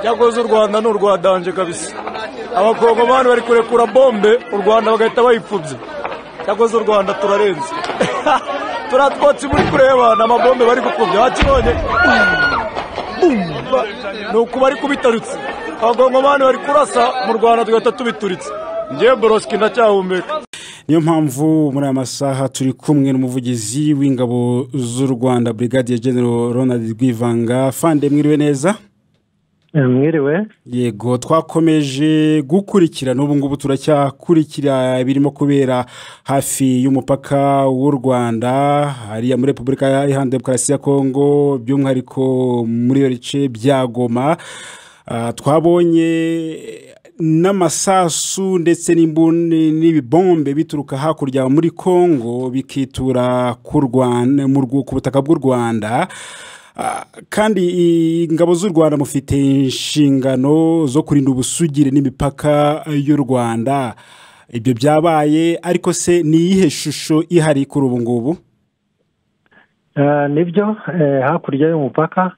cyakoze u Rwanda n'u Rwadanje kabisa abakongomani bari kurekura bombe u Rwanda bagahita bayipfubye cyakoze u Rwanda turarenze turatwotse muri kureba n'amabombe bari gukubya bakibonye nuko bari kubitarutse abakongomani bari kurasa mu Rwanda tugahita tubituritse ngiye Boroski ndacyahumeka. Niyo mpamvu muri aya masaha turi kumwe n'umuvugizi w'ingabo z'u Rwanda Brigadier General Ronald Rwivanga. Fande mwiriwe neza? Mwiriwe. Yego twakomeje gukurikira n'ubu ngubu turacyakurikira birimo kubera hafi y'umupaka w'u Rwanda hariya muri Repubulika Iharanira Demokarasi ya Kongo by'umwihariko muri bice bya Goma. Twabonye n'amasasu ndetse n'ibibombe bituruka hakurya muri Kongo bikitura ku Rwanda ku butaka bw'u Rwanda. Kandi ingabo z'u Rwanda mufite inshingano zo kurinda ubusugire n'imipaka y'u Rwanda. Ibyo byabaye ariko se ni iyihe shusho ihari kuri ubu ngubu? Nibyo hakurya y'umupaka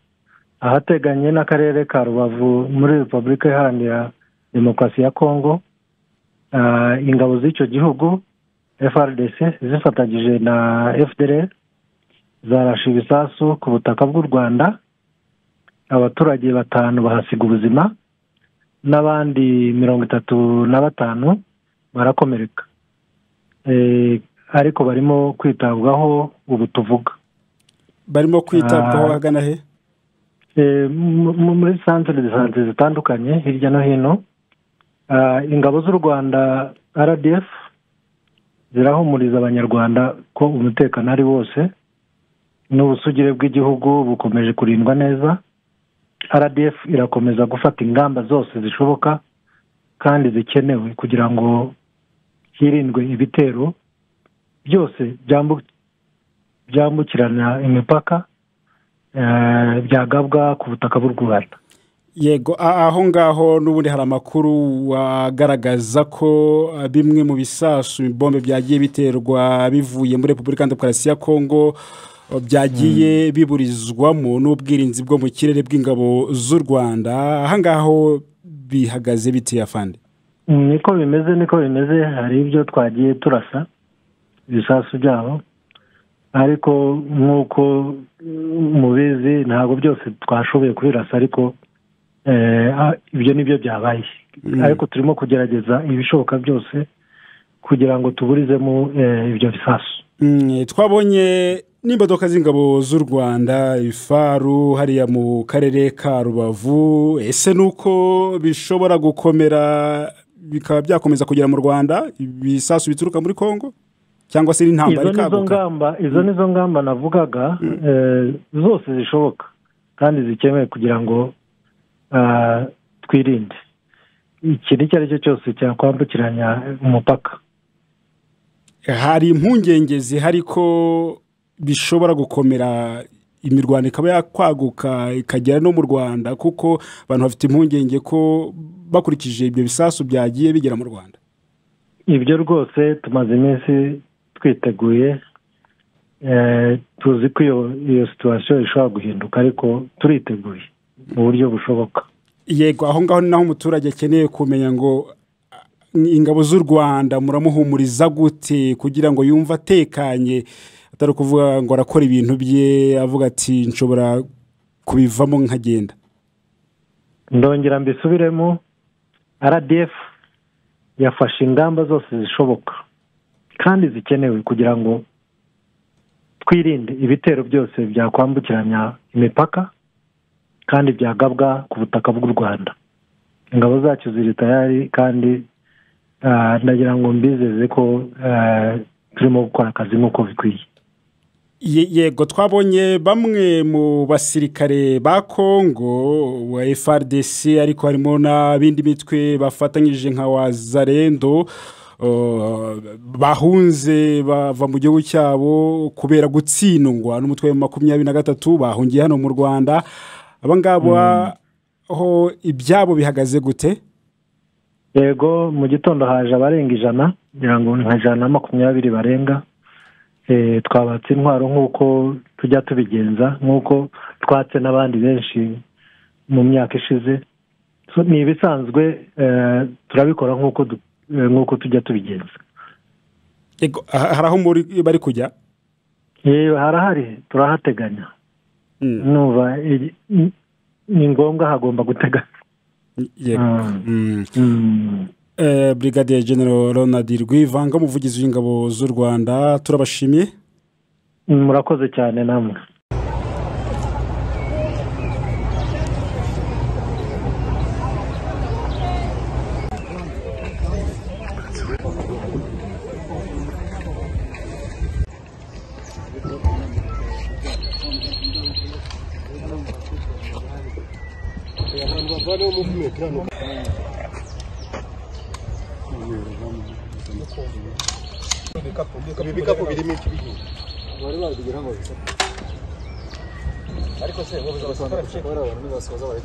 ahateganye n'akarere ka Rubavu muri Repubulika Iharanira Demokarasi ya Kongo, ingabo z'icyo gihugu FARDC zifatanyije na FDLR zarashe ibisasu ku butaka bw'u Rwanda, abaturage 5 bahasiga ubuzima n'abandi 35 barakomereka, ariko barimo kwitabwaho ubu tuvuga. Barimo kwitabwaho hagana he? Muri centre de santé zitandukanye hirya no hino. Ingabo z'u Rwanda RDF zirahumuriza abanyarwanda ko umutekano ari wose n'ubusugire bw'igihugu bukomeje kurindwa neza. RDF irakomeza gufata ingamba zose zishoboka kandi zikenewe kugira ngo hirindwe ibitero byose byambukirana imipaka byagabwa ku butaka bw'u Rwanda. Yego aho ngaho n'ubundi hari amakuru agaragaza ko bimwe mu bisasu bombe byagiye biterwa bivuye muri Repubulika Demokarasi ya Kongo byagiye biburizwamo n'ubwirinzi bwo mu kirere bw'ingabo z'u Rwanda. Aha ngaho bihagaze biti Fande? Niko bimeze hari ibyo twagiye turasa ibisasu byabo, ariko nk'uko mubizi ntabwo byose twashoboye kubirasa, ariko ibyo nibyo byabaye. Ariko turimo kugerageza ibishoboka byose kugira ngo tuburizemo ibyo bisasu. Twabonye n'imodoka z'ingabo z'u Rwanda ifaru hariya mu karere ka Rubavu. Ese nuko bishobora gukomera bikaba byakomeza kugera mu Rwanda ibisasu bituruka muri Kongo cyangwa se n'intambara ikaguka? Izo nizo ngamba navugaga zose zishoboka kandi zikenewe kugira ngo twirinde ikintu icyo ari cyo cyose cyakwambukiranya umupaka. Hari impungenge zihari ko bishobora gukomera imirwano ikaba yakwaguka ikagera no mu Rwanda, kuko abantu bafite impungenge ko bakurikije ibyo bisasu byagiye bigera mu Rwanda. Ibyo rwose tumaze iminsi twiteguye, tuzi ko iyo situation ishobora guhinduka, ariko turiteguye mu buryo bushoboka. Yego aho ngaho naho umuturage akeneye kumenya ngo ingabo z'u Rwanda muramuhumuriza gute kugira ngo yumva atekanye, atari kuvuga ngo arakora ibintu bye avuga ati nshobora kubivamo nkagenda? Ndongera mbisubiremo, RDF yafashe ingamba zose zishoboka kandi zikenewe kugira ngo twirinde ibitero byose byakwambukiranya imipaka kandi byagabwa ku butaka bw'u Rwanda. Ingabo zacu ziri tayari kandi ndagira ngo mbizeze ko turimo gukora akazi nk'uko bikwiye. Yego twabonye bamwe mu basirikare ba Kongo wa FARDC, ariko harimo n'abindi mitwe bafatanyije nka Wazalendo bahunze bava mu gihugu cyabo kubera gutsindwa n'umutwe wa 23 bahungiye hano mu Rwanda. Abangaba ho ibyabo bihagaze gute? Yego mu gitondo haje abarenga 100, ngira ngo nka 120 barenga. Twabatse intwaro nk'uko tujya tubigenza, nk'uko twatse n'abandi benshi mu myaka ishize, ni ibisanzwe turabikora nk'uko tujya tubigenza. Hari aho bari kujya? Harahari, turahateganya. Numva ni ngombwa, hagomba guteganya. Brigadier General Ronald Rwivanga, umuvugizi w'ingabo z'u Rwanda, turabashimiye. Murakoze cyane namwe. Ibikapu birimo iki bigiye bari babigira ngo bisa ariko se ngo bazasohora abantu basoza bari